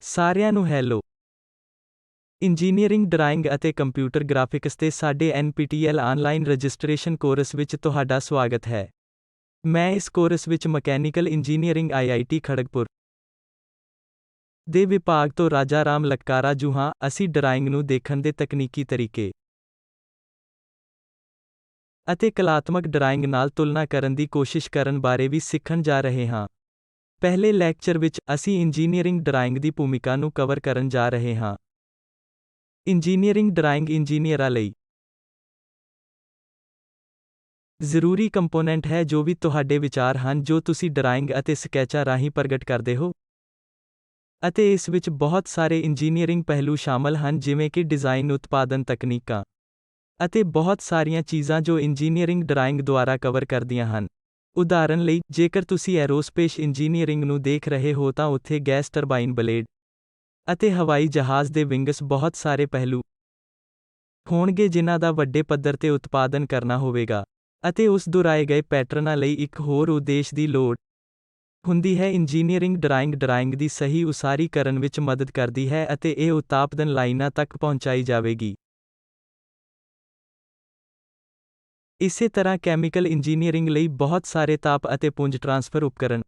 ਸਾਰਿਆਂ ਨੂੰ hello. Engineering drawing ਅਤੇ ਕੰਪਿਊਟਰ ਗ੍ਰਾਫਿਕਸ ਦੇ ਸਾਡੇ NPTEL ਆਨਲਾਈਨ ਰਜਿਸਟ੍ਰੇਸ਼ਨ ਕੋਰਸ ਵਿੱਚ ਤੁਹਾਡਾ ਸਵਾਗਤ ਹੈ। ਮੈਂ ਇਸ ਕੋਰਸ ਵਿੱਚ ਮਕੈਨੀਕਲ ਇੰਜੀਨੀਅਰਿੰਗ IIT ਖੜਗਪੁਰ ਦੇ ਵਿਭਾਗ ਤੋਂ ਰਾਜਾ ਰਾਮ ਲੱਕਾਰਾਜੂ ਹਾਂ। ਅਸੀਂ ਡਰਾਇੰਗ ਨੂੰ ਦੇਖਣ ਦੇ ਤਕਨੀਕੀ ਤਰੀਕੇ ਅਤੇ ਕਲਾਤਮਕ ਡਰਾਇੰਗ ਨਾਲ ਤੁਲਨਾ ਕਰਨ ਦੀ ਕੋਸ਼ਿਸ਼ ਕਰਨ ਬਾਰੇ ਵੀ ਸਿੱਖਣ ਜਾ ਰਹੇ ਹਾਂ। ਪਹਿਲੇ ਲੈਕਚਰ ਵਿੱਚ, ਅਸੀਂ ਇੰਜੀਨੀਅਰਿੰਗ ਡਰਾਇੰਗ ਦੀ ਭੂਮਿਕਾ ਨੂੰ ਕਵਰ ਕਰਨ ਜਾ ਰਹੇ ਹਾਂ। ਇੰਜੀਨੀਅਰਿੰਗ ਡਰਾਇੰਗ ਇੰਜੀਨੀਅਰਾਂ ਲਈ ਜ਼ਰੂਰੀ ਕੰਪੋਨੈਂਟ ਹੈ ਜੋ ਵੀ ਤੁਹਾਡੇ ਵਿਚਾਰ ਹਨ ਜੋ ਤੁਸੀਂ ਡਰਾਇੰਗ ਅਤੇ ਸਕੈਚਾਂ ਰਾਹੀਂ ਪ੍ਰਗਟ ਕਰਦੇ ਹੋ। ਅਤੇ ਇਸ ਵਿੱਚ ਬਹੁਤ ਸਾਰੇ ਇੰਜੀਨੀਅਰਿੰਗ ਪਹਿਲੂ ਸ਼ਾਮਲ ਹਨ ਜਿਵੇਂ ਕਿ ਡਿਜ਼ਾਈਨ, ਉਤਪਾਦਨ ਤਕਨੀਕਾਂ ਅਤੇ ਬਹੁਤ ਸਾਰੀਆਂ ਚੀਜ਼ਾਂ ਜੋ ਇੰਜੀਨੀਅਰਿੰਗ ਡਰਾਇੰਗ ਦੁਆਰਾ ਕਵਰ ਕਰਦੀਆਂ ਹਨ। ਉਦਾਹਰਨ ਲਈ, ਜੇਕਰ ਤੁਸੀਂ ਐਰੋਸਪੇਸ ਇੰਜੀਨੀਅਰਿੰਗ ਨੂੰ ਦੇਖ ਰਹੇ ਹੋ ਤਾਂ ਉੱਥੇ ਗੈਸ ਟਰਬਾਈਨ ਬਲੇਡ ਅਤੇ ਹਵਾਈ ਜਹਾਜ਼ ਦੇ ਵਿੰਗਸ ਬਹੁਤ ਸਾਰੇ ਪਹਿਲੂ ਹੋਣਗੇ ਜਿਨ੍ਹਾਂ ਦਾ ਵੱਡੇ ਪੱਧਰ ਤੇ ਉਤਪਾਦਨ ਕਰਨਾ ਹੋਵੇਗਾ। ਅਤੇ ਉਸ ਦੁਹਰਾਏ ਗਏ ਪੈਟਰਨਾਂ ਲਈ ਇੱਕ ਹੋਰ ਉਦੇਸ਼ ਦੀ ਲੋੜ ਹੁੰਦੀ ਹੈ। ਇੰਜੀਨੀਅਰਿੰਗ ਡਰਾਇੰਗ ਡਰਾਇੰਗ ਦੀ ਸਹੀ ਉਸਾਰੀ ਕਰਨ ਵਿੱਚ ਮਦਦ ਕਰਦੀ ਹੈ ਅਤੇ ਇਹ ਉਤਪਾਦਨ ਲਾਈਨਾਂ ਤੱਕ ਪਹੁੰਚਾਈ ਜਾਵੇਗੀ। ਇਸੇ ਤਰ੍ਹਾਂ ਕੈਮੀਕਲ ਇੰਜੀਨੀਅਰਿੰਗ ਲਈ ਬਹੁਤ ਸਾਰੇ ਤਾਪ ਅਤੇ ਪੁੰਜ ਟਰਾਂਸਫਰ ਉਪਕਰਣ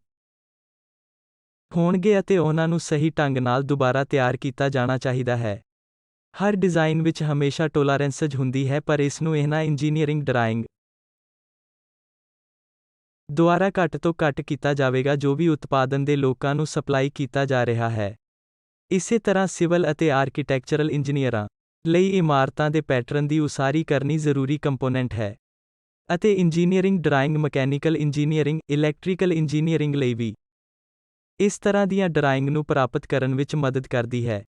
ਹੋਣਗੇ ਅਤੇ ਉਹਨਾਂ ਨੂੰ ਸਹੀ ਢੰਗ ਨਾਲ ਦੁਬਾਰਾ ਤਿਆਰ ਕੀਤਾ ਜਾਣਾ ਚਾਹੀਦਾ ਹੈ। ਹਰ ਡਿਜ਼ਾਈਨ ਵਿੱਚ ਹਮੇਸ਼ਾ ਟੋਲਰੈਂਸਜ ਹੁੰਦੀ ਹੈ ਪਰ ਇਸ ਨੂੰ ਇਹਨਾਂ ਇੰਜੀਨੀਅਰਿੰਗ ਡਰਾਇੰਗ ਦੁਆਰਾ ਘੱਟ ਤੋਂ ਘੱਟ ਕੀਤਾ ਜਾਵੇਗਾ ਜੋ ਵੀ ਉਤਪਾਦਨ ਦੇ ਲੋਕਾਂ ਨੂੰ ਸਪਲਾਈ ਕੀਤਾ ਜਾ ਰਿਹਾ ਹੈ। ਇਸੇ ਤਰ੍ਹਾਂ ਸਿਵਲ ਅਤੇ ਆਰਕੀਟੈਕਚਰਲ ਇੰਜੀਨੀਅਰਾਂ ਲਈ ਇਮਾਰਤਾਂ ਦੇ ਪੈਟਰਨ ਦੀ ਉਸਾਰੀ ਕਰਨੀ ਜ਼ਰੂਰੀ ਕੰਪੋਨੈਂਟ ਹੈ। ਅਤੇ engineering drawing mechanical engineering, electrical engineering ਲਈ ਵੀ ਇਸ ਤਰ੍ਹਾਂ ਦੀਆਂ ਡਰਾਇੰਗ ਨੂੰ ਪ੍ਰਾਪਤ ਕਰਨ ਵਿੱਚ ਮਦਦ ਕਰਦੀ ਹੈ।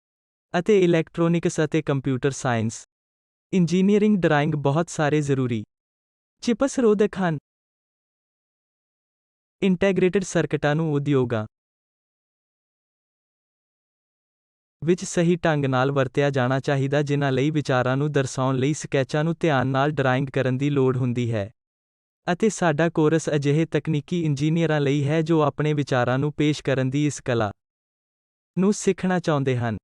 ਅਤੇ ਇਲੈਕਟ੍ਰੋਨਿਕਸ ਅਤੇ ਕੰਪਿਊਟਰ ਸਾਇੰਸ ਇੰਜੀਨੀਅਰਿੰਗ ਡਰਾਇੰਗ ਬਹੁਤ ਸਾਰੇ ਜ਼ਰੂਰੀ ਚਿਪਸ ਰੋਧਕ ਹਨ। ਇੰਟੈਗ੍ਰੇਟਡ ਸਰਕਟਾਂ ਨੂੰ ਉਦਯੋਗਾਂ ਵਿੱਚ ਸਹੀ ਢੰਗ ਨਾਲ ਵਰਤਿਆ ਜਾਣਾ ਚਾਹੀਦਾ ਜਿਨ੍ਹਾਂ ਲਈ ਵਿਚਾਰਾਂ ਨੂੰ ਦਰਸਾਉਣ ਲਈ ਸਕੈਚਾਂ ਨੂੰ ਧਿਆਨ ਨਾਲ ਡਰਾਇੰਗ ਕਰਨ ਦੀ ਲੋੜ ਹੁੰਦੀ ਹੈ। ਅਤੇ ਸਾਡਾ ਕੋਰਸ ਅਜਿਹੇ ਤਕਨੀਕੀ ਇੰਜੀਨੀਅਰਾਂ ਲਈ ਹੈ ਜੋ ਆਪਣੇ ਵਿਚਾਰਾਂ ਨੂੰ ਪੇਸ਼ ਕਰਨ ਦੀ ਇਸ ਕਲਾ ਨੂੰ ਸਿੱਖਣਾ ਚਾਹੁੰਦੇ ਹਨ।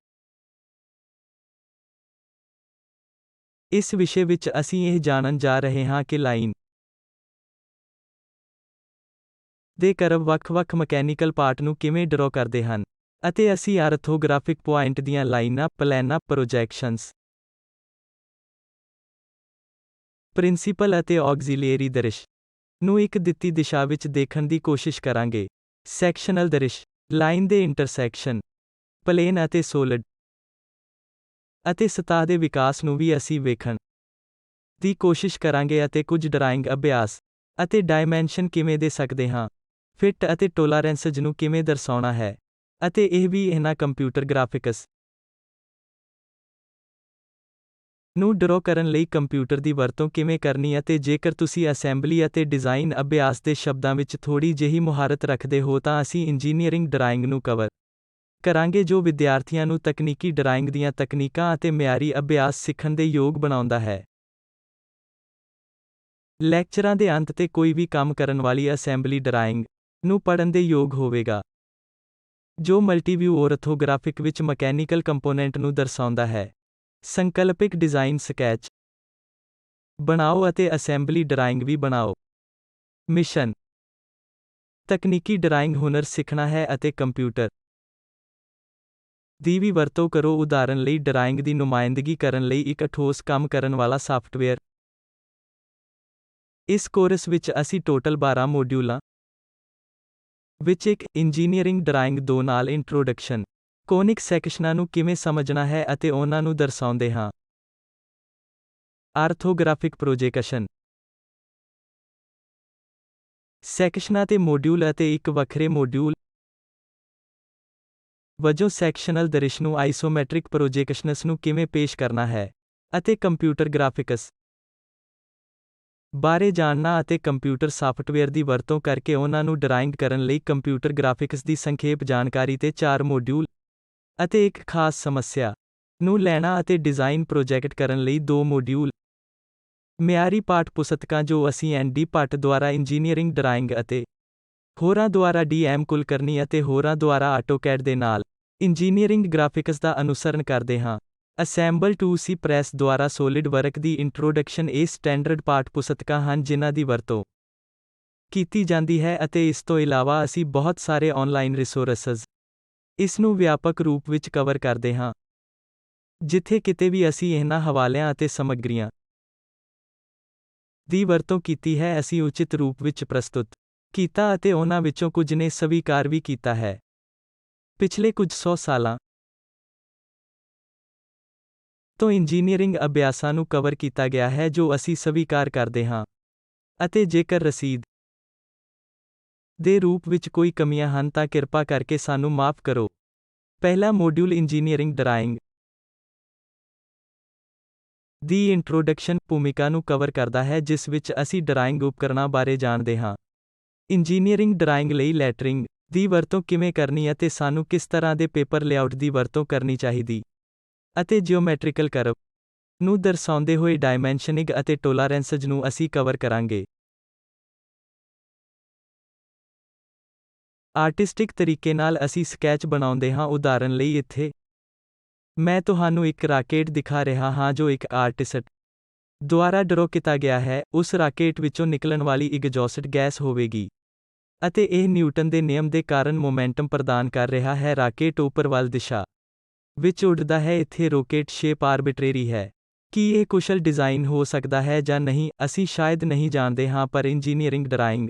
ਇਸ ਵਿਸ਼ੇ ਵਿੱਚ ਅਸੀਂ ਇਹ ਜਾਣਨ ਜਾ ਰਹੇ ਹਾਂ ਕਿ ਲਾਈਨ ਦੇ ਕਰਵ ਵੱਖ-ਵੱਖ ਮਕੈਨੀਕਲ ਪਾਰਟ ਨੂੰ ਕਿਵੇਂ ਡਰਾ ਕਰਦੇ ਹਨ। ਅਤੇ ਅਸੀਂ ਆਰਥੋਗ੍ਰਾਫਿਕ ਪੁਆਇੰਟ ਦੀਆਂ ਲਾਈਨਾਂ, ਪਲੈਨਾਂ, ਪ੍ਰੋਜੈਕਸ਼ਨਸ, ਪ੍ਰਿੰਸੀਪਲ ਅਤੇ ਔਗਜ਼ੀਲੀਏਰੀ ਦ੍ਰਿਸ਼ ਨੂੰ ਇੱਕ ਦਿੱਤੀ ਦਿਸ਼ਾ ਵਿੱਚ ਦੇਖਣ ਦੀ ਕੋਸ਼ਿਸ਼ ਕਰਾਂਗੇ। ਸੈਕਸ਼ਨਲ ਦ੍ਰਿਸ਼, ਲਾਈਨ ਦੇ ਇੰਟਰਸੈਕਸ਼ਨ, ਪਲੇਨ ਅਤੇ ਸੋਲਿਡ ਅਤੇ ਸਤਹ ਦੇ ਵਿਕਾਸ ਨੂੰ ਵੀ ਅਸੀਂ ਵੇਖਣ ਦੀ ਕੋਸ਼ਿਸ਼ ਕਰਾਂਗੇ ਅਤੇ ਕੁਝ ਡਰਾਇੰਗ ਅਭਿਆਸ ਅਤੇ ਡਾਇਮੈਂਸ਼ਨ ਕਿਵੇਂ ਦੇ ਸਕਦੇ ਹਾਂ। ਫਿੱਟ ਅਤੇ ਟੋਲਰੈਂਸਜ ਨੂੰ ਕਿਵੇਂ ਦਰਸਾਉਣਾ ਹੈ। ਅਤੇ ਇਹ ਵੀ ਇਹਨਾਂ ਕੰਪਿਊਟਰ ਗ੍ਰਾਫਿਕਸ ਨੂੰ ਡਰਾ ਕਰਨ ਲਈ ਕੰਪਿਊਟਰ ਦੀ ਵਰਤੋਂ ਕਿਵੇਂ ਕਰਨੀ ਅਤੇ ਜੇਕਰ ਤੁਸੀਂ ਅਸੈਂਬਲੀ ਅਤੇ ਡਿਜ਼ਾਈਨ ਅਭਿਆਸ ਦੇ ਸ਼ਬਦਾਂ ਵਿੱਚ ਥੋੜ੍ਹੀ ਜਿਹੀ ਮੁਹਾਰਤ ਰੱਖਦੇ ਹੋ ਤਾਂ ਅਸੀਂ ਇੰਜੀਨੀਅਰਿੰਗ ਡਰਾਇੰਗ ਨੂੰ ਕਵਰ ਕਰਾਂਗੇ ਜੋ ਵਿਦਿਆਰਥੀਆਂ ਨੂੰ ਤਕਨੀਕੀ ਡਰਾਇੰਗ ਦੀਆਂ ਤਕਨੀਕਾਂ ਅਤੇ ਮਿਆਰੀ ਅਭਿਆਸ ਸਿੱਖਣ ਦੇ ਯੋਗ ਬਣਾਉਂਦਾ ਹੈ। ਲੈਕਚਰਾਂ ਦੇ ਅੰਤ ਤੇ ਕੋਈ ਵੀ ਕੰਮ ਕਰਨ ਵਾਲੀ ਅਸੈਂਬਲੀ ਡਰਾਇੰਗ ਨੂੰ ਪੜ੍ਹਨ ਦੇ ਯੋਗ ਹੋਵੇਗਾ ਜੋ ਮਲਟੀਵਿਊ ਔਰਥੋਗ੍ਰਾਫਿਕ ਵਿੱਚ ਮਕੈਨੀਕਲ ਕੰਪੋਨੈਂਟ ਨੂੰ ਦਰਸਾਉਂਦਾ ਹੈ। ਸੰਕਲਪਿਕ ਡਿਜ਼ਾਈਨ ਸਕੈਚ ਬਣਾਓ ਅਤੇ ਅਸੈਂਬਲੀ ਡਰਾਇੰਗ ਵੀ ਬਣਾਓ। ਮਿਸ਼ਨ ਤਕਨੀਕੀ ਡਰਾਇੰਗ ਹੁਨਰ ਸਿੱਖਣਾ ਹੈ ਅਤੇ ਕੰਪਿਊਟਰ ਦੀ ਵੀ ਵਰਤੋਂ ਕਰੋ। ਉਦਾਹਰਨ ਲਈ ਡਰਾਇੰਗ ਦੀ ਨੁਮਾਇੰਦਗੀ ਕਰਨ ਲਈ ਇੱਕ ਠੋਸ ਕੰਮ ਕਰਨ ਵਾਲਾ ਸਾਫਟਵੇਅਰ। ਇਸ ਕੋਰਸ ਵਿੱਚ ਅਸੀਂ ਟੋਟਲ 12 ਮੋਡਿਊਲਾਂ ਵਿੱਚ ਇੱਕ ਇੰਜੀਨੀਅਰਿੰਗ ਡਰਾਇੰਗ 2 ਨਾਲ ਇੰਟਰੋਡਕਸ਼ਨ, ਕੋਨਿਕ ਸੈਕਸ਼ਨਾਂ ਨੂੰ ਕਿਵੇਂ ਸਮਝਣਾ ਹੈ ਅਤੇ ਉਹਨਾਂ ਨੂੰ ਦਰਸਾਉਂਦੇ ਹਾਂ। ਆਰਥੋਗ੍ਰਾਫਿਕ ਪ੍ਰੋਜੇਕਸ਼ਨ ਸੈਕਸ਼ਨਾਂ ਤੇ ਮੋਡਿਊਲ ਅਤੇ ਇੱਕ ਵੱਖਰੇ ਮੋਡਿਊਲ ਵਜੋਂ ਸੈਕਸ਼ਨਲ ਦ੍ਰਿਸ਼ ਨੂੰ ਆਈਸੋਮੈਟ੍ਰਿਕ ਪ੍ਰੋਜੇਕਸ਼ਨਸ ਨੂੰ ਕਿਵੇਂ ਪੇਸ਼ ਕਰਨਾ ਹੈ। ਅਤੇ ਕੰਪਿਊਟਰ ਗ੍ਰਾਫਿਕਸ ਬਾਰੇ ਜਾਣਨਾ ਅਤੇ ਕੰਪਿਊਟਰ ਸਾਫਟਵੇਅਰ ਦੀ ਵਰਤੋਂ ਕਰਕੇ ਉਹਨਾਂ ਨੂੰ ਡਰਾਇੰਗ ਕਰਨ ਲਈ ਕੰਪਿਊਟਰ ਗ੍ਰਾਫਿਕਸ ਦੀ ਸੰਖੇਪ ਜਾਣਕਾਰੀ ਤੇ 4 ਮੋਡਿਊਲ ਅਤੇ ਇੱਕ ਖਾਸ ਸਮੱਸਿਆ ਨੂੰ ਲੈਣਾ ਅਤੇ ਡਿਜ਼ਾਈਨ ਪ੍ਰੋਜੈਕਟ ਕਰਨ ਲਈ 2 ਮੋਡਿਊਲ। ਮਿਆਰੀ ਪਾਠ ਪੁਸਤਕਾਂ ਜੋ ਅਸੀਂ ND ਭੱਟ ਦੁਆਰਾ ਇੰਜੀਨੀਅਰਿੰਗ ਡਰਾਇੰਗ ਅਤੇ ਹੋਰਾਂ ਦੁਆਰਾ DM ਕੁਲਕਰਨੀ ਅਤੇ ਹੋਰਾਂ ਦੁਆਰਾ ਆਟੋਕੈਡ ਦੇ ਨਾਲ ਇੰਜੀਨੀਅਰਿੰਗ ਗ੍ਰਾਫਿਕਸ ਦਾ ਅਨੁਸਰਣ ਕਰਦੇ ਹਾਂ। ਅਸੈਂਬਲ 2C ਪ੍ਰੈਸ ਦੁਆਰਾ ਸੋਲਿਡ ਵਰਕ ਦੀ ਇੰਟਰੋਡਕਸ਼ਨ ਇਹ ਸਟੈਂਡਰਡ ਪਾਠ ਪੁਸਤਕਾਂ ਹਨ ਜਿਨ੍ਹਾਂ ਦੀ ਵਰਤੋਂ ਕੀਤੀ ਜਾਂਦੀ ਹੈ ਅਤੇ ਇਸ ਤੋਂ ਇਲਾਵਾ ਅਸੀਂ ਬਹੁਤ ਸਾਰੇ ਆਨਲਾਈਨ ਰਿਸੋਰਸਜ਼ ਇਸ ਨੂੰ ਵਿਆਪਕ ਰੂਪ ਵਿੱਚ ਕਵਰ ਕਰਦੇ ਹਾਂ। ਜਿੱਥੇ ਕਿਤੇ ਵੀ ਅਸੀਂ ਇਹਨਾਂ ਹਵਾਲਿਆਂ ਅਤੇ ਸਮੱਗਰੀਆਂ ਦੀ ਵਰਤੋਂ ਕੀਤੀ ਹੈ ਅਸੀਂ ਉਚਿਤ ਰੂਪ ਵਿੱਚ ਪ੍ਰਸਤੁਤ ਕੀਤਾ ਅਤੇ ਉਹਨਾਂ ਵਿੱਚੋਂ ਕੁਝ ਨੇ ਸਵੀਕਾਰ ਵੀ ਕੀਤਾ ਹੈ। ਪਿਛਲੇ ਕੁਝ 100 ਸਾਲਾਂ ਤੋਂ ਇੰਜੀਨੀਅਰਿੰਗ ਅਭਿਆਸਾਂ ਨੂੰ ਕਵਰ ਕੀਤਾ ਗਿਆ ਹੈ ਜੋ ਅਸੀਂ ਸਵੀਕਾਰ ਕਰਦੇ ਹਾਂ। ਅਤੇ ਜੇਕਰ ਰਸੀਦ ਦੇ ਰੂਪ ਵਿੱਚ ਕੋਈ ਕਮੀਆਂ ਹਨ ਤਾਂ ਕਿਰਪਾ ਕਰਕੇ ਸਾਨੂੰ ਮਾਫ਼ ਕਰੋ। ਪਹਿਲਾ ਮੋਡਿਊਲ ਇੰਜੀਨੀਅਰਿੰਗ ਡਰਾਇੰਗ ਦੀ ਇੰਟਰੋਡਕਸ਼ਨ ਭੂਮਿਕਾ ਨੂੰ ਕਵਰ ਕਰਦਾ ਹੈ ਜਿਸ ਵਿੱਚ ਅਸੀਂ ਡਰਾਇੰਗ ਉਪਕਰਣਾਂ ਬਾਰੇ ਜਾਣਦੇ ਹਾਂ। ਇੰਜੀਨੀਅਰਿੰਗ ਡਰਾਇੰਗ ਲਈ ਲੈਟਰਿੰਗ ਦੀ ਵਰਤੋਂ ਕਿਵੇਂ ਕਰਨੀ ਅਤੇ ਸਾਨੂੰ ਕਿਸ ਤਰ੍ਹਾਂ ਦੇ ਪੇਪਰ ਲੇਆਉਟ ਦੀ ਵਰਤੋਂ ਕਰਨੀ ਚਾਹੀਦੀ ਅਤੇ ਜਿਓਮੈਟ੍ਰੀਕਲ ਕਰਵ ਨੂੰ ਦਰਸਾਉਂਦੇ ਹੋਏ ਡਾਇਮੈਂਸ਼ਨਿੰਗ ਅਤੇ ਟੋਲਰੈਂਸਜ਼ ਨੂੰ ਅਸੀਂ ਕਵਰ ਕਰਾਂਗੇ। ਆਰਟਿਸਟਿਕ ਤਰੀਕੇ ਨਾਲ ਅਸੀਂ ਸਕੈਚ ਬਣਾਉਂਦੇ ਹਾਂ। ਉਦਾਹਰਨ ਲਈ ਇੱਥੇ ਮੈਂ ਤੁਹਾਨੂੰ ਇੱਕ ਰਾਕੇਟ ਦਿਖਾ ਰਿਹਾ ਹਾਂ ਜੋ ਇੱਕ ਆਰਟਿਸਟ ਦੁਆਰਾ ਡਰਾ ਕੀਤਾ ਗਿਆ ਹੈ। ਉਸ ਰਾਕੇਟ ਵਿੱਚੋਂ ਨਿਕਲਣ ਵਾਲੀ ਐਗਜ਼ੌਸਟ ਗੈਸ ਹੋਵੇਗੀ ਅਤੇ ਇਹ ਨਿਊਟਨ ਦੇ ਨਿਯਮ ਦੇ ਕਾਰਨ ਮੋਮੈਂਟਮ ਪ੍ਰਦਾਨ ਕਰ ਰਿਹਾ ਹੈ। ਰਾਕੇਟ ਉੱਪਰ ਵੱਲ ਦਿਸ਼ਾ ਵਿੱਚ ਉੱਡਦਾ ਹੈ। ਇੱਥੇ ਰੌਕੇਟ ਸ਼ੇਪ ਆਰਬਿਟਰੇਰੀ ਹੈ। ਕੀ ਇਹ ਕੁਸ਼ਲ ਡਿਜ਼ਾਈਨ ਹੋ ਸਕਦਾ ਹੈ ਜਾਂ ਨਹੀਂ ਅਸੀਂ ਸ਼ਾਇਦ ਨਹੀਂ ਜਾਣਦੇ ਹਾਂ ਪਰ ਇੰਜੀਨੀਅਰਿੰਗ ਡਰਾਇੰਗ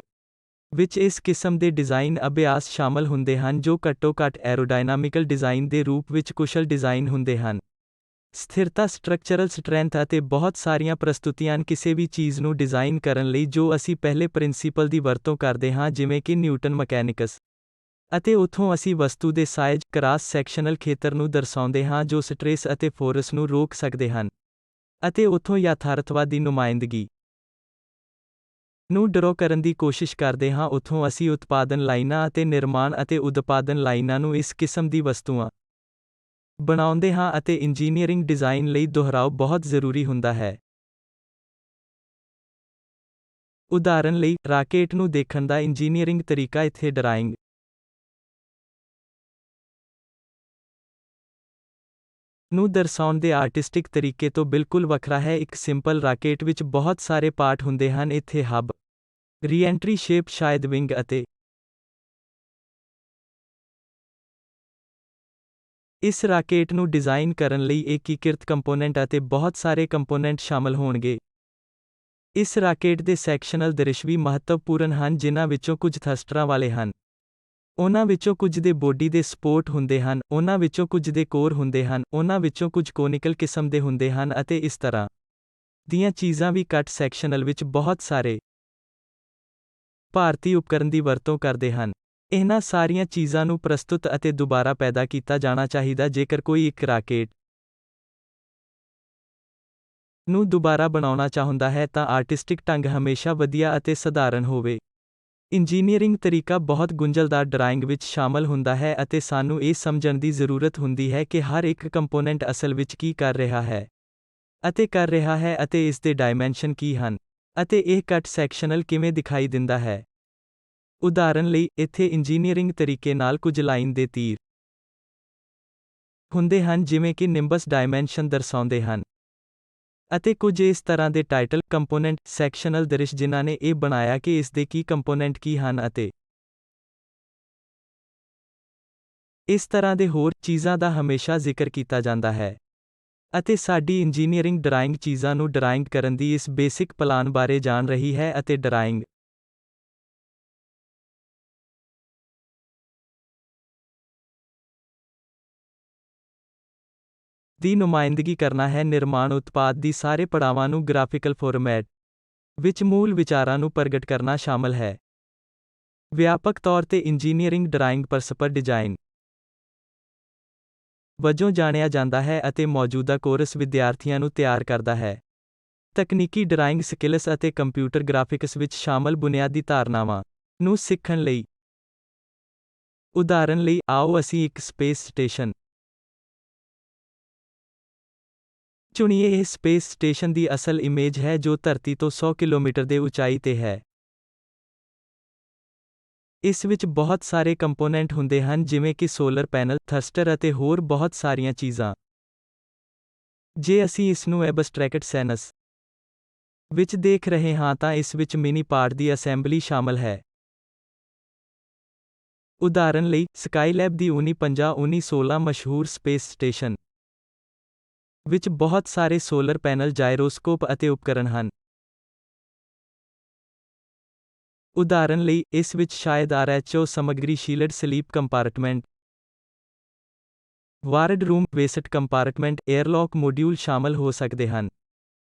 ਵਿੱਚ ਇਸ ਕਿਸਮ ਦੇ ਡਿਜ਼ਾਈਨ ਅਭਿਆਸ ਸ਼ਾਮਲ ਹੁੰਦੇ ਹਨ ਜੋ ਘੱਟੋ-ਘੱਟ ਐਰੋਡਾਇਨਾਮਿਕਲ ਡਿਜ਼ਾਈਨ ਦੇ ਰੂਪ ਵਿੱਚ ਕੁਸ਼ਲ ਡਿਜ਼ਾਈਨ ਹੁੰਦੇ ਹਨ। ਸਥਿਰਤਾ ਸਟਰਕਚਰਲ ਸਟਰੈਂਥ ਅਤੇ ਬਹੁਤ ਸਾਰੀਆਂ ਪ੍ਰਸਤੁਤੀਆਂ ਕਿਸੇ ਵੀ ਚੀਜ਼ ਨੂੰ ਡਿਜ਼ਾਈਨ ਕਰਨ ਲਈ ਜੋ ਅਸੀਂ ਪਹਿਲੇ ਪ੍ਰਿੰਸੀਪਲ ਦੀ ਵਰਤੋਂ ਕਰਦੇ ਹਾਂ ਜਿਵੇਂ ਕਿ ਨਿਊਟਨ ਮਕੈਨਿਕਸ ਅਤੇ ਉੱਥੋਂ ਅਸੀਂ ਵਸਤੂ ਦੇ ਸਾਈਜ਼ ਕਰਾਸ ਸੈਕਸ਼ਨਲ ਖੇਤਰ ਨੂੰ ਦਰਸਾਉਂਦੇ ਹਾਂ ਜੋ ਸਟ੍ਰੇਸ ਅਤੇ ਫੋਰਸ ਨੂੰ ਰੋਕ ਸਕਦੇ ਹਨ ਅਤੇ ਉੱਥੋਂ ਯਥਾਰਥਵਾਦੀ ਨੁਮਾਇੰਦਗੀ ਨੂੰ ਡਰਾ ਕਰਨ ਦੀ ਕੋਸ਼ਿਸ਼ ਕਰਦੇ ਹਾਂ। ਉੱਥੋਂ ਅਸੀਂ ਉਤਪਾਦਨ ਲਾਈਨਾਂ ਅਤੇ ਨਿਰਮਾਣ ਅਤੇ ਉਤਪਾਦਨ ਲਾਈਨਾਂ ਨੂੰ ਇਸ ਕਿਸਮ ਦੀ ਵਸਤੂਆਂ ਬਣਾਉਂਦੇ ਹਾਂ ਅਤੇ ਇੰਜੀਨੀਅਰਿੰਗ ਡਿਜ਼ਾਈਨ ਲਈ ਦੁਹਰਾਓ ਬਹੁਤ ਜ਼ਰੂਰੀ ਹੁੰਦਾ ਹੈ। ਉਦਾਹਰਨ ਲਈ ਰਾਕੇਟ ਨੂੰ ਦੇਖਣ ਦਾ ਇੰਜੀਨੀਅਰਿੰਗ ਤਰੀਕਾ ਇੱਥੇ ਡਰਾਇੰਗ ਨੂੰ ਦਰਸਾਉਣ ਦੇ ਆਰਟਿਸਟਿਕ ਤਰੀਕੇ ਤੋਂ ਬਿਲਕੁਲ ਵੱਖਰਾ ਹੈ। ਇੱਕ ਸਿੰਪਲ ਰਾਕੇਟ ਵਿੱਚ ਬਹੁਤ ਸਾਰੇ ਪਾਰਟ ਹੁੰਦੇ ਹਨ। ਇੱਥੇ ਹਬ ਰੀਐਂਟਰੀ ਸ਼ੇਪ ਸ਼ਾਇਦ ਵਿੰਗ ਅਤੇ ਇਸ ਰਾਕੇਟ ਨੂੰ ਡਿਜ਼ਾਈਨ ਕਰਨ ਲਈ ਏਕੀਕ੍ਰਿਤ ਕੰਪੋਨੈਂਟ ਅਤੇ ਬਹੁਤ ਸਾਰੇ ਕੰਪੋਨੈਂਟ ਸ਼ਾਮਲ ਹੋਣਗੇ। ਇਸ ਰਾਕੇਟ ਦੇ ਸੈਕਸ਼ਨਲ ਦ੍ਰਿਸ਼ ਵੀ ਮਹੱਤਵਪੂਰਨ ਹਨ ਜਿਨ੍ਹਾਂ ਵਿੱਚੋਂ ਕੁਝ ਥਰਸਟਰਾਂ ਵਾਲੇ ਹਨ। ਉਹਨਾਂ ਵਿੱਚੋਂ ਕੁਝ ਦੇ ਬੋਡੀ ਦੇ ਸਪੋਰਟ ਹੁੰਦੇ ਹਨ, ਉਹਨਾਂ ਵਿੱਚੋਂ ਕੁਝ ਦੇ ਕੋਰ ਹੁੰਦੇ ਹਨ, ਉਹਨਾਂ ਵਿੱਚੋਂ ਕੁਝ ਕੋਨਿਕਲ ਕਿਸਮ ਦੇ ਹੁੰਦੇ ਹਨ ਅਤੇ ਇਸ ਤਰ੍ਹਾਂ ਦੀਆਂ ਚੀਜ਼ਾਂ ਵੀ ਕੱਟ ਸੈਕਸ਼ਨਲ ਵਿੱਚ ਬਹੁਤ ਸਾਰੇ ਭਾਰਤੀ ਉਪਕਰਣ ਦੀ ਵਰਤੋਂ ਕਰਦੇ ਹਨ। ਇਹਨਾਂ ਸਾਰੀਆਂ ਚੀਜ਼ਾਂ ਨੂੰ ਪ੍ਰਸਤੁਤ ਅਤੇ ਦੁਬਾਰਾ ਪੈਦਾ ਕੀਤਾ ਜਾਣਾ ਚਾਹੀਦਾ ਜੇਕਰ ਕੋਈ ਇੱਕ ਰਾਕੇਟ ਨੂੰ ਦੁਬਾਰਾ ਬਣਾਉਣਾ ਚਾਹੁੰਦਾ ਹੈ ਤਾਂ ਆਰਟਿਸਟਿਕ ਢੰਗ ਹਮੇਸ਼ਾ ਵਧੀਆ ਅਤੇ ਸਧਾਰਨ ਹੋਵੇ। ਇੰਜੀਨੀਅਰਿੰਗ ਤਰੀਕਾ ਬਹੁਤ ਗੁੰਝਲਦਾਰ ਡਰਾਇੰਗ ਵਿੱਚ ਸ਼ਾਮਲ ਹੁੰਦਾ ਹੈ ਅਤੇ ਸਾਨੂੰ ਇਹ ਸਮਝਣ ਦੀ ਜ਼ਰੂਰਤ ਹੁੰਦੀ ਹੈ ਕਿ ਹਰ ਇੱਕ ਕੰਪੋਨੈਂਟ ਅਸਲ ਵਿੱਚ ਕੀ ਕਰ ਰਿਹਾ ਹੈ ਅਤੇ ਇਸ ਦੇ ਡਾਇਮੈਂਸ਼ਨ ਕੀ ਹਨ ਅਤੇ ਇਹ ਕੱਟ ਸੈਕਸ਼ਨਲ ਕਿਵੇਂ ਦਿਖਾਈ ਦਿੰਦਾ ਹੈ। ਉਦਾਹਰਨ ਲਈ ਇੱਥੇ ਇੰਜੀਨੀਅਰਿੰਗ ਤਰੀਕੇ ਨਾਲ ਕੁਝ ਲਾਈਨ ਦੇ ਤੀਰ ਹੁੰਦੇ ਹਨ ਜਿਵੇਂ ਕਿ ਨਿੰਬਸ ਡਾਇਮੈਂਸ਼ਨ ਦਰਸਾਉਂਦੇ ਹਨ ਅਤੇ ਕੁਝ ਇਸ ਤਰ੍ਹਾਂ ਦੇ ਟਾਈਟਲ ਕੰਪੋਨੈਂਟ ਸੈਕਸ਼ਨਲ ਦ੍ਰਿਸ਼ ਜਿਨ੍ਹਾਂ ਨੇ ਇਹ ਬਣਾਇਆ ਕਿ ਇਸ ਦੇ ਕੀ ਕੰਪੋਨੈਂਟ ਕੀ ਹਨ ਅਤੇ ਇਸ ਤਰ੍ਹਾਂ ਦੇ ਹੋਰ ਚੀਜ਼ਾਂ ਦਾ ਹਮੇਸ਼ਾ ਜ਼ਿਕਰ ਕੀਤਾ ਜਾਂਦਾ ਹੈ। ਅਤੇ ਸਾਡੀ ਇੰਜੀਨੀਅਰਿੰਗ ਡਰਾਇੰਗ ਚੀਜ਼ਾਂ ਨੂੰ ਡਰਾਇੰਗ ਕਰਨ ਦੀ ਇਸ ਬੇਸਿਕ ਪਲਾਨ ਬਾਰੇ ਜਾਣ ਰਹੀ ਹੈ ਅਤੇ ਡਰਾਇੰਗ ਦੀ ਨੁਮਾਇੰਦਗੀ ਕਰਨਾ ਹੈ। ਨਿਰਮਾਣ ਉਤਪਾਦ ਦੀ ਸਾਰੇ ਪੜਾਵਾਂ ਨੂੰ ਗ੍ਰਾਫਿਕਲ ਫਾਰਮੈਟ ਵਿੱਚ ਮੂਲ ਵਿਚਾਰਾਂ ਨੂੰ ਪ੍ਰਗਟ ਕਰਨਾ ਸ਼ਾਮਲ ਹੈ। ਵਿਆਪਕ ਤੌਰ ਤੇ ਇੰਜੀਨੀਅਰਿੰਗ ਡਰਾਇੰਗ ਪਰਸਪਰ ਡਿਜ਼ਾਈਨ ਵਜੋਂ ਜਾਣਿਆ ਜਾਂਦਾ ਹੈ ਅਤੇ ਮੌਜੂਦਾ ਕੋਰਸ ਵਿਦਿਆਰਥੀਆਂ ਨੂੰ ਤਿਆਰ ਕਰਦਾ ਹੈ। ਤਕਨੀਕੀ ਡਰਾਇੰਗ ਸਕਿੱਲਸ ਅਤੇ ਕੰਪਿਊਟਰ ਗ੍ਰਾਫਿਕਸ ਵਿੱਚ ਸ਼ਾਮਲ ਬੁਨਿਆਦੀ ਧਾਰਨਾਵਾਂ ਨੂੰ ਸਿੱਖਣ ਲਈ। ਉਦਾਹਰਨ ਲਈ ਆਓ ਅਸੀਂ ਇੱਕ ਸਪੇਸ ਸਟੇਸ਼ਨ ਚੁਣੀਏ। ਇਹ ਸਪੇਸ ਸਟੇਸ਼ਨ ਦੀ ਅਸਲ ਇਮੇਜ ਹੈ ਜੋ ਧਰਤੀ ਤੋਂ 100 ਕਿਲੋਮੀਟਰ ਦੇ ਉਚਾਈ ਤੇ ਹੈ। ਇਸ ਵਿੱਚ ਬਹੁਤ ਸਾਰੇ ਕੰਪੋਨੈਂਟ ਹੁੰਦੇ ਹਨ ਜਿਵੇਂ ਕਿ ਸੋਲਰ ਪੈਨਲ, ਥਰਸਟਰ ਅਤੇ ਹੋਰ ਬਹੁਤ ਸਾਰੀਆਂ ਚੀਜ਼ਾਂ। ਜੇ ਅਸੀਂ ਇਸ ਨੂੰ ਐਬਸਟਰੈਕਟ ਸੈਂਸ ਵਿੱਚ ਦੇਖ ਰਹੇ ਹਾਂ ਤਾਂ ਇਸ ਵਿੱਚ ਮਿਨੀ ਪਾਰਟ ਦੀ ਅਸੈਂਬਲੀ ਸ਼ਾਮਲ ਹੈ। ਉਦਾਹਰਨ ਲਈ, ਸਕਾਈਲੈਬ ਦੀ 1950-1916 ਮਸ਼ਹੂਰ ਸਪੇਸ ਸਟੇਸ਼ਨ ਵਿੱਚ ਬਹੁਤ ਸਾਰੇ ਸੋਲਰ ਪੈਨਲ, ਜਾਇਰੋਸਕੋਪ ਅਤੇ ਉਪਕਰਣ ਹਨ। ਉਦਾਹਰਨ ਲਈ, ਇਸ ਵਿੱਚ ਸ਼ਾਇਦ ਆਰਐਚਓ ਸਮੱਗਰੀ, shield sleep compartment, ward room, waste compartment, airlock module ਸ਼ਾਮਲ ਹੋ ਸਕਦੇ ਹਨ।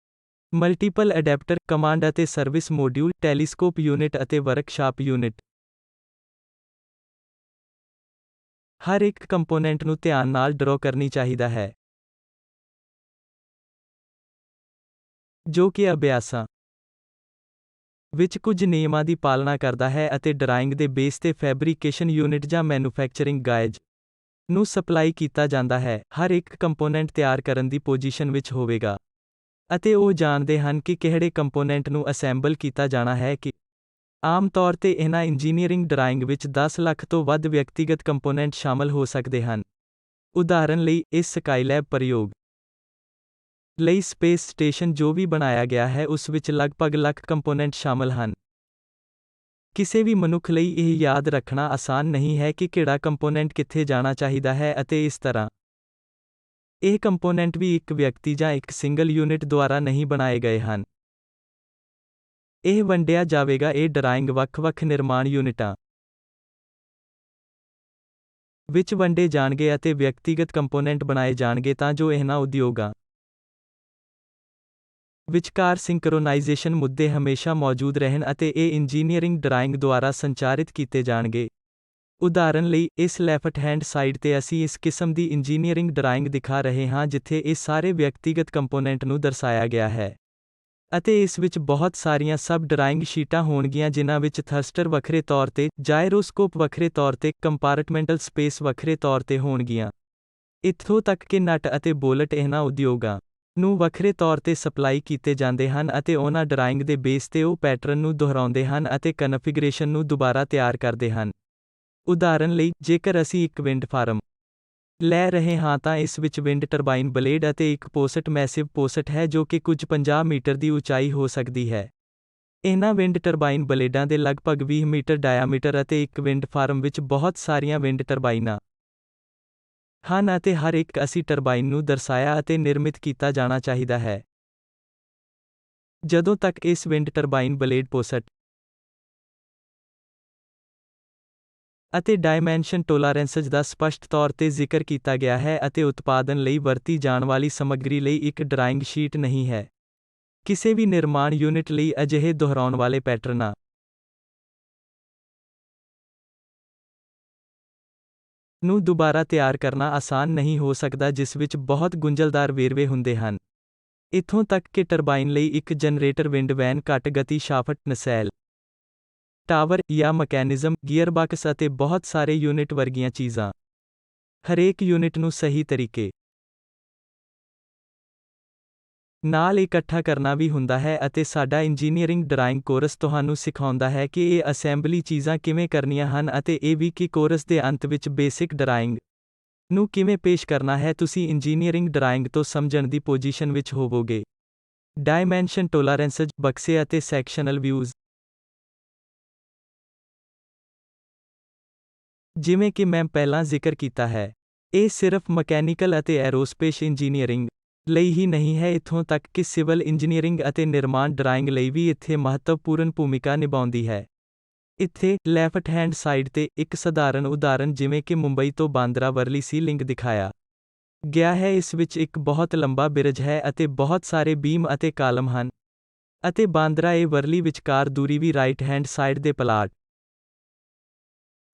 ਮਲਟੀਪਲ ਅਡੈਪਟਰ, ਕਮਾਂਡ ਅਤੇ ਸਰਵਿਸ ਮੋਡਿਊਲ, ਟੈਲੀਸਕੋਪ ਯੂਨਿਟ ਅਤੇ ਵਰਕਸ਼ਾਪ ਯੂਨਿਟ। ਹਰ ਇੱਕ ਕੰਪੋਨੈਂਟ ਨੂੰ ਧਿਆਨ ਨਾਲ ਡਰਾ ਕਰਨੀ ਚਾਹੀਦਾ ਹੈ, ਜੋ ਕਿ ਅਭਿਆਸਾਂ ਵਿੱਚ ਕੁਝ ਨਿਯਮਾਂ ਦੀ ਪਾਲਣਾ ਕਰਦਾ ਹੈ ਅਤੇ ਡਰਾਇੰਗ ਦੇ ਬੇਸ ਤੇ ਫੈਬਰੀਕੇਸ਼ਨ ਯੂਨਿਟ ਜਾਂ ਮੈਨੂਫੈਕਚਰਿੰਗ ਗਾਇਜ਼ ਨੂੰ ਸਪਲਾਈ ਕੀਤਾ ਜਾਂਦਾ ਹੈ। ਹਰ ਇੱਕ ਕੰਪੋਨੈਂਟ ਤਿਆਰ ਕਰਨ ਦੀ ਪੋਜੀਸ਼ਨ ਵਿੱਚ ਹੋਵੇਗਾ, ਅਤੇ ਉਹ ਜਾਣਦੇ ਹਨ ਕਿ ਕਿਹੜੇ ਕੰਪੋਨੈਂਟ ਨੂੰ ਅਸੈਂਬਲ ਕੀਤਾ ਜਾਣਾ ਹੈ ਕਿ ਆਮ ਤੌਰ ਤੇ ਇਹਨਾਂ ਇੰਜੀਨੀਅਰਿੰਗ ਡਰਾਇੰਗ ਵਿੱਚ 10 ਲੱਖ ਤੋਂ ਵੱਧ ਵਿਅਕਤੀਗਤ ਕੰਪੋਨੈਂਟ ਸ਼ਾਮਲ ਹੋ ਸਕਦੇ ਹਨ। ਉਦਾਹਰਨ ਲਈ, ਇਸ ਸਕਾਈਲੈਬ ਪ੍ਰਯੋਗ ਲਈ ਸਪੇਸ ਸਟੇਸ਼ਨ ਜੋ ਵੀ ਬਣਾਇਆ ਗਿਆ ਹੈ ਉਸ ਵਿੱਚ ਲਗਭਗ ਲੱਖ ਕੰਪੋਨੈਂਟ ਸ਼ਾਮਲ ਹਨ। ਕਿਸੇ ਵੀ ਮਨੁੱਖ ਲਈ ਇਹ ਯਾਦ ਰੱਖਣਾ ਆਸਾਨ ਨਹੀਂ ਹੈ ਕਿ ਕਿਹੜਾ ਕੰਪੋਨੈਂਟ ਕਿੱਥੇ ਜਾਣਾ ਚਾਹੀਦਾ ਹੈ ਅਤੇ ਇਸ ਤਰ੍ਹਾਂ। ਇਹ ਕੰਪੋਨੈਂਟ ਵੀ ਇੱਕ ਵਿਅਕਤੀ ਜਾਂ ਇੱਕ ਸਿੰਗਲ ਯੂਨਿਟ ਦੁਆਰਾ ਨਹੀਂ ਬਣਾਏ ਗਏ ਹਨ। ਇਹ ਵੰਡਿਆ ਜਾਵੇਗਾ। ਇਹ ਡਰਾਇੰਗ ਵੱਖ-ਵੱਖ ਨਿਰਮਾਣ ਯੂਨਿਟਾਂ ਵਿੱਚ ਵੰਡੇ ਜਾਣਗੇ ਅਤੇ ਵਿਅਕਤੀਗਤ ਕੰਪੋਨੈਂਟ ਬਣਾਏ ਜਾਣਗੇ ਤਾਂ ਜੋ ਇਹਨਾਂ ਉਦਯੋਗਾਂ ਵਿਚਕਾਰ ਸਿੰਕਰੋਨਾਈਜ਼ੇਸ਼ਨ ਮੁੱਦੇ ਹਮੇਸ਼ਾ ਮੌਜੂਦ ਰਹਿਣ ਅਤੇ ਇਹ ਇੰਜੀਨੀਅਰਿੰਗ ਡਰਾਇੰਗ ਦੁਆਰਾ ਸੰਚਾਰਿਤ ਕੀਤੇ ਜਾਣਗੇ। ਉਦਾਹਰਨ ਲਈ, ਇਸ ਲੈਫਟ ਹੈਂਡ ਸਾਈਡ ਤੇ ਅਸੀਂ ਇਸ ਕਿਸਮ ਦੀ ਇੰਜੀਨੀਅਰਿੰਗ ਡਰਾਇੰਗ ਦਿਖਾ ਰਹੇ ਹਾਂ ਜਿੱਥੇ ਇਹ ਸਾਰੇ ਵਿਅਕਤੀਗਤ ਕੰਪੋਨੈਂਟ ਨੂੰ ਦਰਸਾਇਆ ਗਿਆ ਹੈ, ਅਤੇ ਇਸ ਵਿੱਚ ਬਹੁਤ ਸਾਰੀਆਂ ਸਬ ਡਰਾਇੰਗ ਸ਼ੀਟਾਂ ਹੋਣਗੀਆਂ ਜਿਨ੍ਹਾਂ ਵਿੱਚ ਥਰਸਟਰ ਵੱਖਰੇ ਤੌਰ ਤੇ, ਜਾਇਰੋਸਕੋਪ ਵੱਖਰੇ ਤੌਰ ਤੇ, ਕੰਪਾਰਟਮੈਂਟਲ ਸਪੇਸ ਵੱਖਰੇ ਤੌਰ ਤੇ ਹੋਣਗੀਆਂ। ਇੱਥੋਂ ਤੱਕ ਕਿ ਨਟ ਅਤੇ ਬੋਲਟ ਇਹਨਾਂ ਉਦਯੋਗਾਂ ਨੂੰ ਵੱਖਰੇ ਤੌਰ ਤੇ ਸਪਲਾਈ ਕੀਤੇ ਜਾਂਦੇ ਹਨ ਅਤੇ ਉਹਨਾਂ ਡਰਾਇੰਗ ਦੇ ਬੇਸ ਤੇ ਉਹ ਪੈਟਰਨ ਨੂੰ ਦੁਹਰਾਉਂਦੇ ਹਨ ਅਤੇ ਕਨਫਿਗਰੇਸ਼ਨ ਨੂੰ ਦੁਬਾਰਾ ਤਿਆਰ ਕਰਦੇ ਹਨ। ਉਦਾਹਰਨ ਲਈ, ਜੇਕਰ ਅਸੀਂ ਇੱਕ ਵਿੰਡ ਫਾਰਮ ਲੈ ਰਹੇ ਹਾਂ ਤਾਂ ਇਸ ਵਿੱਚ ਵਿੰਡ ਟਰਬਾਈਨ ਬਲੇਡ ਅਤੇ ਇੱਕ ਪੋਸਟ ਮੈਸਿਵ ਪੋਸਟ ਹੈ ਜੋ ਕਿ ਕੁਝ 50 ਮੀਟਰ ਦੀ ਉਚਾਈ ਹੋ ਸਕਦੀ ਹੈ। ਇਹਨਾਂ ਵਿੰਡ ਟਰਬਾਈਨ ਬਲੇਡਾਂ ਦੇ ਲਗਭਗ 20 ਮੀਟਰ ਡਾਇਆਮੀਟਰ ਅਤੇ ਇੱਕ ਵਿੰਡ ਫਾਰਮ ਵਿੱਚ ਬਹੁਤ ਸਾਰੀਆਂ ਵਿੰਡ ਟਰਬਾਈਨਾਂ ਹਨ ਅਤੇ ਹਰ ਇੱਕ ਅਸੀਂ ਟਰਬਾਈਨ ਨੂੰ ਦਰਸਾਇਆ ਅਤੇ ਨਿਰਮਿਤ ਕੀਤਾ ਜਾਣਾ ਚਾਹੀਦਾ ਹੈ। ਜਦੋਂ ਤੱਕ ਇਸ ਵਿੰਡ ਟਰਬਾਈਨ ਬਲੇਡ ਪੋਸਟ ਅਤੇ ਡਾਇਮੈਂਸ਼ਨ ਟੋਲਰੈਂਸਜ਼ ਦਾ ਸਪਸ਼ਟ ਤੌਰ ਤੇ ਜ਼ਿਕਰ ਕੀਤਾ ਗਿਆ ਹੈ ਅਤੇ ਉਤਪਾਦਨ ਲਈ ਵਰਤੀ ਜਾਣ ਵਾਲੀ ਸਮੱਗਰੀ ਲਈ ਇੱਕ ਡਰਾਇੰਗ ਸ਼ੀਟ ਨਹੀਂ ਹੈ। ਕਿਸੇ ਵੀ ਨਿਰਮਾਣ ਯੂਨਿਟ ਲਈ ਅਜਿਹੇ ਦੁਹਰਾਉਣ ਵਾਲੇ ਪੈਟਰਨਾਂ ਨੂੰ ਦੁਬਾਰਾ ਤਿਆਰ ਕਰਨਾ ਆਸਾਨ ਨਹੀਂ ਹੋ ਸਕਦਾ ਜਿਸ ਵਿੱਚ ਬਹੁਤ ਗੁੰਝਲਦਾਰ ਵੇਰਵੇ ਹੁੰਦੇ ਹਨ। ਇੱਥੋਂ ਤੱਕ ਕਿ ਟਰਬਾਈਨ ਲਈ ਇੱਕ ਜਨਰੇਟਰ, ਵਿੰਡ ਵੈਨ, ਘੱਟ ਗਤੀ ਸ਼ਾਫਟ, ਨਸੈਲ ਟਾਵਰ ਜਾਂ ਮਕੈਨਿਜ਼ਮ, ਗੀਅਰਬਾਕਸ ਅਤੇ ਬਹੁਤ ਸਾਰੇ ਯੂਨਿਟ ਵਰਗੀਆਂ ਚੀਜ਼ਾਂ। ਹਰੇਕ ਯੂਨਿਟ ਨੂੰ ਸਹੀ ਤਰੀਕੇ ਨਾਲ ਇਕੱਠਾ ਕਰਨਾ ਵੀ ਹੁੰਦਾ ਹੈ ਅਤੇ ਸਾਡਾ ਇੰਜੀਨੀਅਰਿੰਗ ਡਰਾਇੰਗ ਕੋਰਸ ਤੁਹਾਨੂੰ ਸਿਖਾਉਂਦਾ ਹੈ ਕਿ ਇਹ ਅਸੈਂਬਲੀ ਚੀਜ਼ਾਂ ਕਿਵੇਂ ਕਰਨੀਆਂ ਹਨ ਅਤੇ ਇਹ ਵੀ ਕਿ ਕੋਰਸ ਦੇ ਅੰਤ ਵਿੱਚ ਬੇਸਿਕ ਡਰਾਇੰਗ ਨੂੰ ਕਿਵੇਂ ਪੇਸ਼ ਕਰਨਾ ਹੈ। ਤੁਸੀਂ ਇੰਜੀਨੀਅਰਿੰਗ ਡਰਾਇੰਗ ਤੋਂ ਸਮਝਣ ਦੀ ਪੋਜੀਸ਼ਨ ਵਿੱਚ ਹੋਵੋਗੇ। ਡਾਇਮੈਂਸ਼ਨ ਟੋਲਰੈਂਸਜ਼, ਬਕਸੇ ਅਤੇ ਸੈਕਸ਼ਨਲ ਵਿਊਜ਼। ਜਿਵੇਂ ਕਿ ਮੈਂ ਪਹਿਲਾਂ ਜ਼ਿਕਰ ਕੀਤਾ ਹੈ, ਇਹ ਸਿਰਫ ਮਕੈਨੀਕਲ ਅਤੇ ਐਰੋਸਪੇਸ ਇੰਜੀਨੀਅਰਿੰਗ ਲਈ ਹੀ ਨਹੀਂ ਹੈ, ਇੱਥੋਂ ਤੱਕ ਕਿ ਸਿਵਲ ਇੰਜੀਨੀਅਰਿੰਗ ਅਤੇ ਨਿਰਮਾਣ ਡਰਾਇੰਗ ਲਈ ਵੀ ਇੱਥੇ ਮਹੱਤਵਪੂਰਨ ਭੂਮਿਕਾ ਨਿਭਾਉਂਦੀ ਹੈ। ਇੱਥੇ, ਲੈਫਟ ਹੈਂਡ ਸਾਈਡ ਤੇ, ਇੱਕ ਸਧਾਰਨ ਉਦਾਹਰਣ ਜਿਵੇਂ ਕਿ ਮੁੰਬਈ ਤੋਂ ਬਾਂਦਰਾ ਵਰਲੀ ਸੀ ਲਿੰਕ ਦਿਖਾਇਆ ਗਿਆ ਹੈ। ਇਸ ਵਿੱਚ ਇੱਕ ਬਹੁਤ ਲੰਬਾ ਬਿਰਜ ਹੈ ਅਤੇ ਬਹੁਤ ਸਾਰੇ ਬੀਮ ਅਤੇ ਕਾਲਮ ਹਨ, ਅਤੇ ਬਾਂਦਰਾ ਏ ਵਰਲੀ ਵਿਚਕਾਰ ਦੂਰੀ ਵੀ ਰਾਈਟ ਹੈਂਡ ਸਾਈਡ ਦੇ ਪਲਾਟ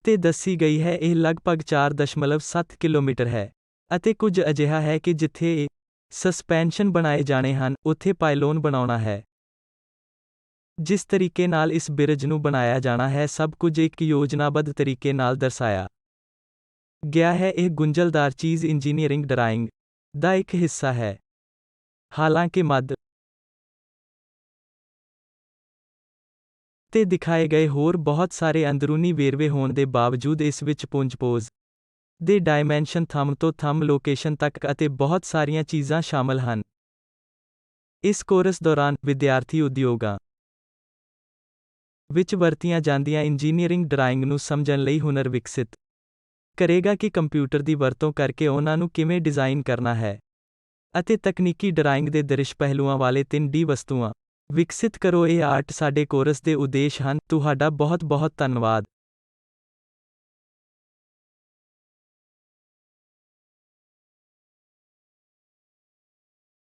ਤੇ ਦੱਸੀ ਗਈ ਹੈ। ਇਹ ਲਗਭਗ 4.7 ਕਿਲੋਮੀਟਰ ਹੈ, ਅਤੇ ਕੁਝ ਅਜਿਹਾ ਹੈ ਕਿ ਜਿੱਥੇ ਇਹ ਸਸਪੈਂਸ਼ਨ ਬਣਾਏ ਜਾਣੇ ਹਨ, ਉੱਥੇ ਪਾਇਲੋਨ ਬਣਾਉਣਾ ਹੈ। ਜਿਸ ਤਰੀਕੇ ਨਾਲ ਇਸ ਬਿਰਜ ਨੂੰ ਬਣਾਇਆ ਜਾਣਾ ਹੈ, ਸਭ ਕੁਝ ਇੱਕ ਯੋਜਨਾਬੱਧ ਤਰੀਕੇ ਨਾਲ ਦਰਸਾਇਆ ਗਿਆ ਹੈ। ਇਹ ਗੁੰਝਲਦਾਰ ਚੀਜ਼ ਇੰਜੀਨੀਅਰਿੰਗ ਡਰਾਇੰਗ ਦਾ ਇੱਕ ਹਿੱਸਾ ਹੈ। ਹਾਲਾਂਕਿ ਮੱਧ ਉੱਤੇ ਦਿਖਾਏ ਗਏ ਹੋਰ ਬਹੁਤ ਸਾਰੇ ਅੰਦਰੂਨੀ ਵੇਰਵੇ ਹੋਣ ਦੇ ਬਾਵਜੂਦ ਇਸ ਵਿੱਚ ਪੁੰਜ ਪੋਜ਼ ਦੇ ਡਾਇਮੈਂਸ਼ਨ ਥੰਬ ਤੋਂ ਥੰਬ ਲੋਕੇਸ਼ਨ ਤੱਕ ਅਤੇ ਬਹੁਤ ਸਾਰੀਆਂ ਚੀਜ਼ਾਂ ਸ਼ਾਮਲ ਹਨ। ਇਸ ਕੋਰਸ ਦੌਰਾਨ ਵਿਦਿਆਰਥੀ ਉਦਯੋਗਾਂ ਵਿੱਚ ਵਰਤੀਆਂ ਜਾਂਦੀਆਂ ਇੰਜੀਨੀਅਰਿੰਗ ਡਰਾਇੰਗ ਨੂੰ ਸਮਝਣ ਲਈ ਹੁਨਰ ਵਿਕਸਿਤ ਕਰੇਗਾ ਕਿ ਕੰਪਿਊਟਰ ਦੀ ਵਰਤੋਂ ਕਰਕੇ ਉਹਨਾਂ ਨੂੰ ਕਿਵੇਂ ਡਿਜ਼ਾਈਨ ਕਰਨਾ ਹੈ ਅਤੇ ਤਕਨੀਕੀ ਡਰਾਇੰਗ ਦੇ ਦ੍ਰਿਸ਼ ਪਹਿਲੂਆਂ ਵਾਲੇ 3D ਵਸਤੂਆਂ ਵਿਕਸਿਤ ਕਰੋ। ਇਹ 8 ਸਾਡੇ ਕੋਰਸ ਦੇ ਉਦੇਸ਼ ਹਨ। ਤੁਹਾਡਾ ਬਹੁਤ ਬਹੁਤ ਧੰਨਵਾਦ।